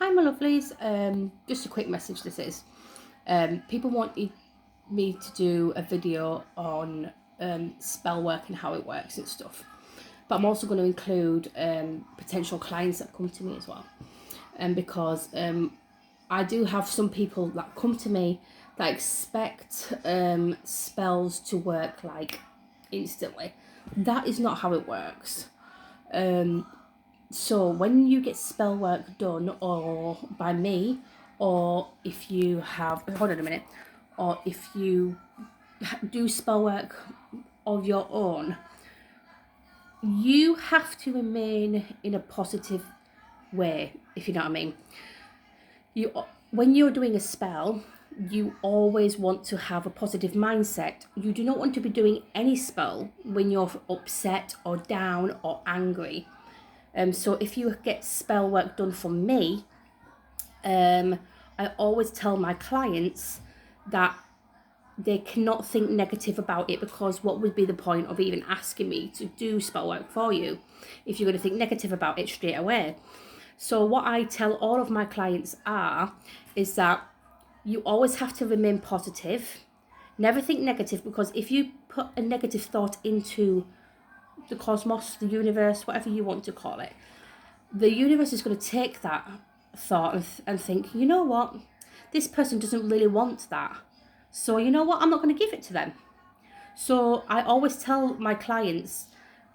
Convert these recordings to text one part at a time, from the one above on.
Hi, my lovelies. Just a quick message. This is people wanted me to do a video on spell work and how it works and stuff. But I'm also going to include potential clients that come to me as well, because I do have some people that come to me that expect spells to work like instantly. That is not how it works. So when you get spell work done, or by me, or if you have, hold on a minute, or if you do spell work of your own, you have to remain in a positive way, if you know what I mean. When you're doing a spell, you always want to have a positive mindset. You do not want to be doing any spell when you're upset or down or angry. So if you get spell work done from me, I always tell my clients that they cannot think negative about it, because what would be the point of even asking me to do spell work for you if you're going to think negative about it straight away? So what I tell all of my clients is that you always have to remain positive. Never think negative, because if you put a negative thought into the cosmos, the universe, whatever you want to call it, the universe is going to take that thought and think, you know what, this person doesn't really want that. So you know what, I'm not going to give it to them. So I always tell my clients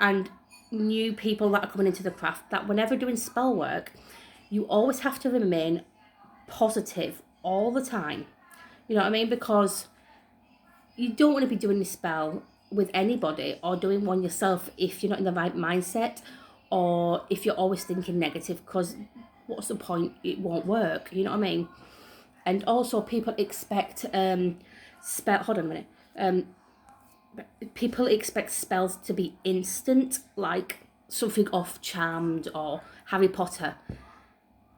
and new people that are coming into the craft that whenever doing spell work, you always have to remain positive all the time. You know what I mean? Because you don't want to be doing this spell with anybody or doing one yourself if you're not in the right mindset, or if you're always thinking negative, because what's the point? It won't work. You know what I mean? And also people expect hold on a minute. People expect spells to be instant, like something off Charmed or Harry Potter.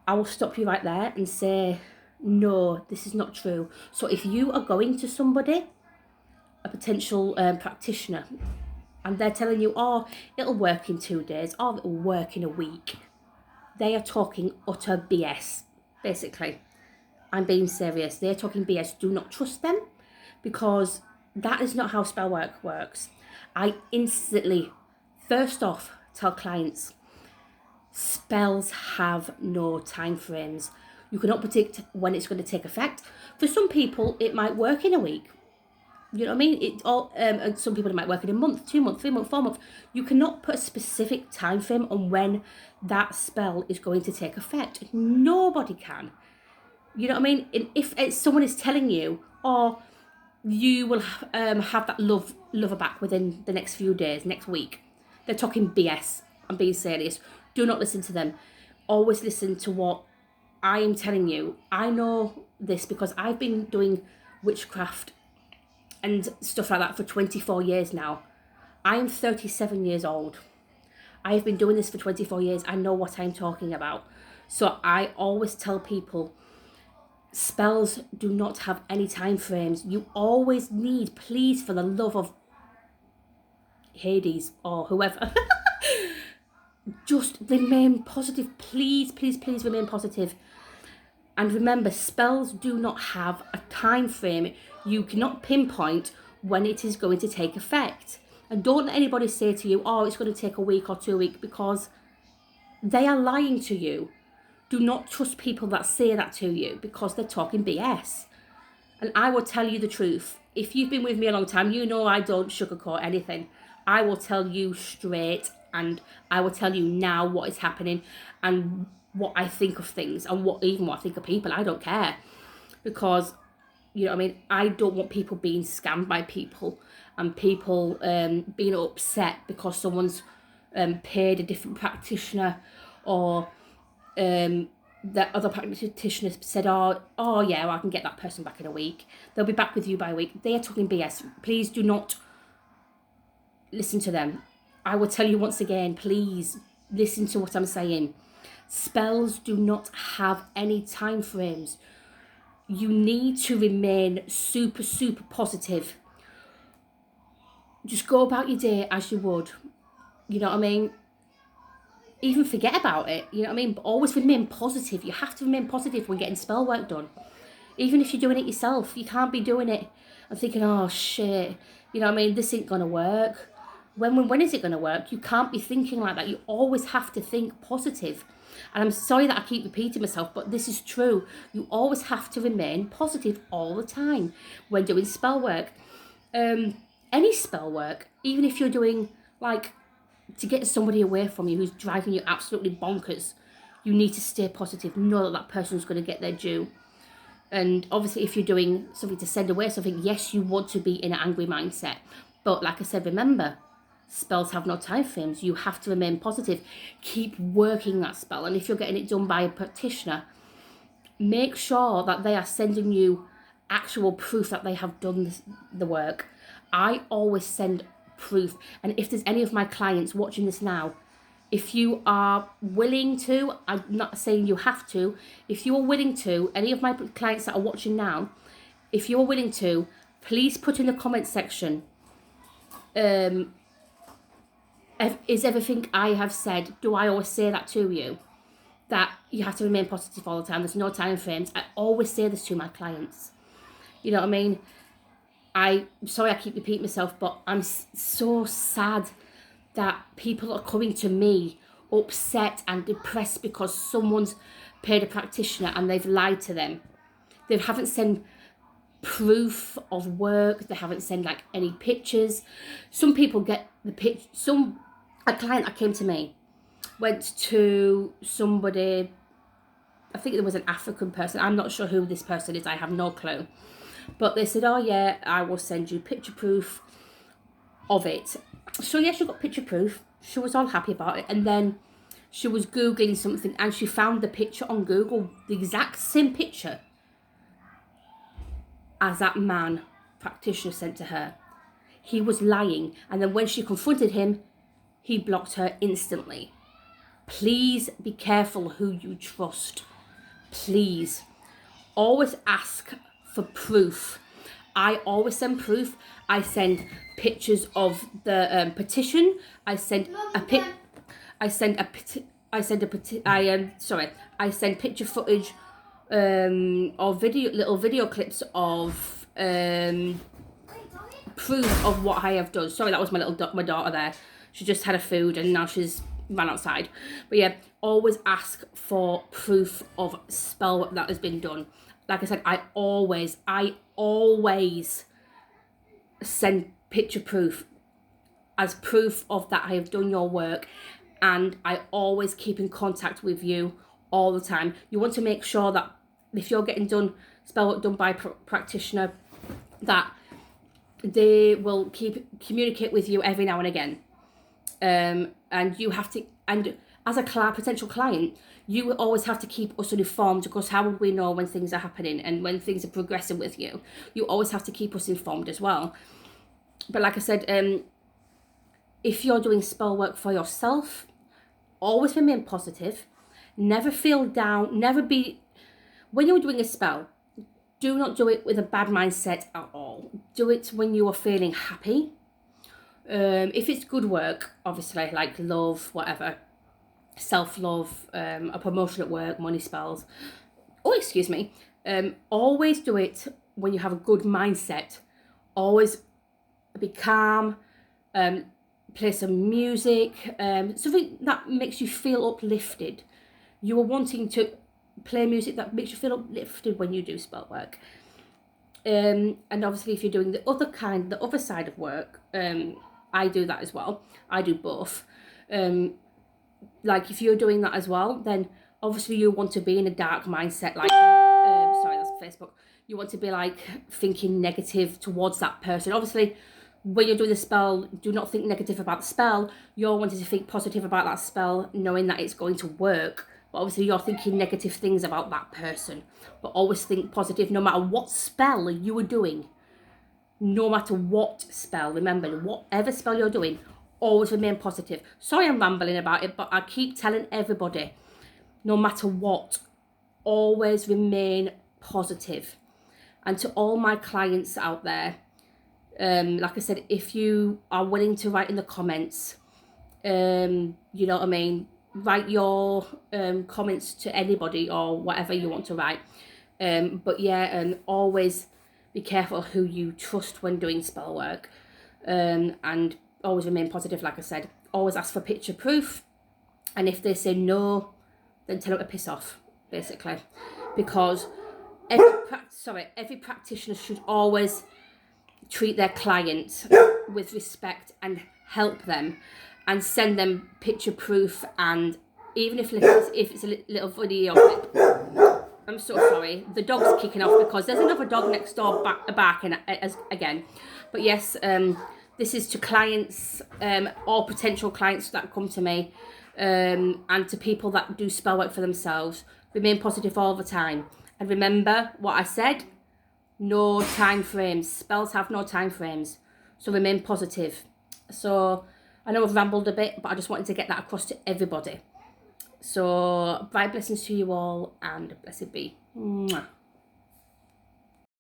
I will stop you right there and say, no, this is not true. So if you are going to somebody, a potential practitioner, and they're telling you, oh, it'll work in 2 days, or it'll work in a week, they are talking utter BS, basically. I'm being serious. They're talking BS. Do not trust them, because that is not how spell work works. I instantly, first off, tell clients, spells have no time frames. You cannot predict when it's going to take effect. For some people, it might work in a week. You know what I mean? It all, and some people, it might work in a month, 2 months, 3 months, 4 months. You cannot put a specific time frame on when that spell is going to take effect. Nobody can. You know what I mean? And if someone is telling you, oh, you will have that lover back within the next few days, next week, they're talking BS. I'm being serious. Do not listen to them. Always listen to what I am telling you. I know this because I've been doing witchcraft and stuff like that for 24 years now. I am 37 years old. I have been doing this for 24 years. I know what I'm talking about. So I always tell people, spells do not have any time frames. You always need, please, for the love of Hades or whoever, just remain positive. Please, please, please remain positive. And remember, spells do not have a time frame. You cannot pinpoint when it is going to take effect. And don't let anybody say to you, oh, it's going to take a week or 2 weeks, because they are lying to you. Do not trust people that say that to you, because they're talking BS. And I will tell you the truth. If you've been with me a long time, you know I don't sugarcoat anything. I will tell you straight, and I will tell you now what is happening and what I think of things, and what I think of people. I don't care, because you know what I mean, I don't want people being scammed by people, and people being upset because someone's paid a different practitioner, or that other practitioners said, oh yeah, well, I can get that person back in a week. They'll be back with you by a week. They are talking BS. Please do not listen to them. I will tell you once again, please listen to what I'm saying. Spells do not have any time frames. You need to remain super, super positive. Just go about your day as you would. You know what I mean? even forget about it, you know what I mean? But always remain positive. You have to remain positive when getting spell work done. Even if you're doing it yourself, you can't be doing it and thinking, oh shit, you know what I mean, this ain't gonna work. When is it gonna work? You can't be thinking like that. You always have to think positive. And I'm sorry that I keep repeating myself, but this is true. You always have to remain positive all the time when doing spell work. Any spell work, even if you're doing like to get somebody away from you who's driving you absolutely bonkers, you need to stay positive. Know that that person's going to get their due. And obviously, if you're doing something to send away something, yes, you want to be in an angry mindset. But like I said, remember, spells have no time frames. You have to remain positive. Keep working that spell. And if you're getting it done by a practitioner, make sure that they are sending you actual proof that they have done the work. I always send proof. And if there's any of my clients watching this now, if you are willing to, I'm not saying you have to, if you are willing to, any of my clients that are watching now, if you are willing to, please put in the comment section, is everything I have said, do I always say that to you? That you have to remain positive all the time, there's no time frames. I always say this to my clients. You know what I mean? I'm sorry I keep repeating myself, but I'm so sad that people are coming to me upset and depressed because someone's paid a practitioner and they've lied to them. They haven't sent proof of work. They haven't sent like any pictures. Some people get the pitch. A client that came to me went to somebody, I think there was an African person. I'm not sure who this person is. I have no clue. But they said, oh yeah, I will send you picture proof of it. So yeah, she got picture proof. She was all happy about it. And then she was Googling something and she found the picture on Google, the exact same picture as that man practitioner sent to her. He was lying. And then when she confronted him, he blocked her instantly. Please be careful who you trust. Please. Always ask for proof. I always send proof. I send pictures of the petition. I send picture footage or little video clips of proof of what I have done. Sorry, that was my daughter there. She just had her food and now she's ran outside. But yeah, always ask for proof of spell that has been done. Like I said, I always send picture proof as proof of that I have done your work, and I always keep in contact with you all the time. You want to make sure that if you're getting spell work done by a practitioner, that they will communicate with you every now and again. And you have to, and as a potential client, you will always have to keep us informed, because how would we know when things are happening and when things are progressing with you? You always have to keep us informed as well. But like I said, if you're doing spell work for yourself, always remain positive. Never feel down. When you're doing a spell, do not do it with a bad mindset at all. Do it when you are feeling happy. If it's good work, obviously, like love, whatever, self-love, a promotion at work, money spells, always do it when you have a good mindset. Always be calm, play some music, something that makes you feel uplifted. You are wanting to play music that makes you feel uplifted when you do spell work. And obviously if you're doing the other side of work, I do that as well. I do both. Like if you're doing that as well, then obviously you want to be in a dark mindset, like sorry, that's Facebook. You want to be like thinking negative towards that person. Obviously when you're doing the spell, do not think negative about the spell. You're wanting to think positive about that spell, knowing that it's going to work. But obviously you're thinking negative things about that person. But always think positive no matter what spell you are doing. No matter what spell, remember, whatever spell you're doing, always remain positive. Sorry I'm rambling about it, but I keep telling everybody, no matter what, always remain positive. And to all my clients out there, like I said, if you are willing to write in the comments, you know what I mean, write your comments to anybody or whatever you want to write. But yeah, and always be careful who you trust when doing spell work, and always remain positive. Like I said, always ask for picture proof, and if they say no, then tell them to piss off, basically, because every practitioner should always treat their client with respect and help them and send them picture proof, and even if it's a little video clip. I'm so sorry, the dog's kicking off because there's another dog next door barking again. But yes, this is to clients or potential clients that come to me, and to people that do spell work for themselves. Remain positive all the time, and remember what I said. No time frames. Spells have no time frames. So remain positive. So I know I've rambled a bit, but I just wanted to get that across to everybody. So bright blessings to you all, and blessed be. Mwah.